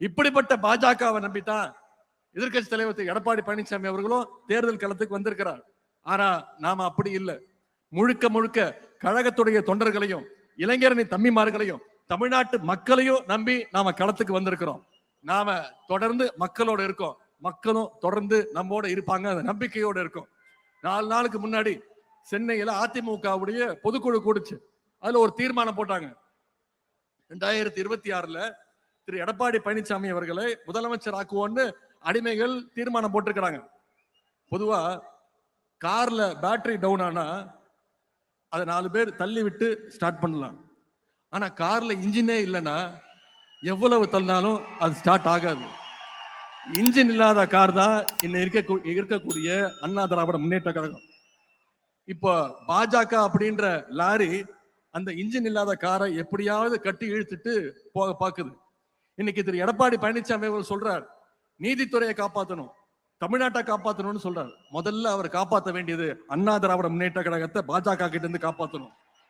இப்படிப்பட்ட பாஜகவை நம்பித்தான் எதிர்கட்சி தலைவர் எடப்பாடி பழனிசாமி அவர்களும் தேர்தல் களத்துக்கு வந்திருக்கிறார். ஆனா நாம அப்படி இல்லை. முழுக்க முழுக்க கழகத்துடைய தொண்டர்களையும் இளைஞரணி தம்பிமார்களையும் தமிழ்நாட்டு மக்களையும் நம்பி நாம களத்துக்கு வந்திருக்கிறோம். நாம தொடர்ந்து மக்களோட இருக்கோம், மக்களும் தொடர்ந்து நம்மோட இருப்பாங்க, அந்த நம்பிக்கையோட இருக்கும். 4 நாளுக்கு முன்னாடி சென்னையில அதிமுகவுடைய பொதுக்குழு கூடுச்சு. அதுல ஒரு தீர்மானம் போட்டாங்க. 2026 திரு எடப்பாடி பழனிசாமி அவர்களை முதலமைச்சர் ஆக்குவோன்னு அடிமைகள் தீர்மானம் போட்டிருக்கிறாங்க. பொதுவா கார்ல பேட்டரி டவுன் ஆனா அதை 4 பேர் தள்ளி விட்டு ஸ்டார்ட் பண்ணலாம். ஆனா கார்ல இன்ஜினே இல்லைன்னா எவ்வளவு தள்ளினாலும் அது ஸ்டார்ட் ஆகாது. இன்ஜின் இல்லாத கார் தான் இன்னும் இருக்கக்கூடிய அண்ணா திராவிட முன்னேற்ற கழகம். இப்போ பாஜக அப்படின்ற லாரி அந்த இன்ஜின் இல்லாத காரை எப்படியாவது கட்டி இழுத்துட்டு போக பாக்குது. இன்னைக்கு திரு எடப்பாடி பழனிசாமி அவர் சொல்றார், நீதித்துறையை காப்பாற்றணும், தமிழ்நாட்டை காப்பாற்றணும்னு சொல்றாரு. முதல்ல அவர் காப்பாற்ற வேண்டியது அண்ணா திராவிட முன்னேற்ற கழகத்தை பாஜக கிட்ட இருந்து காப்பாற்றணும்.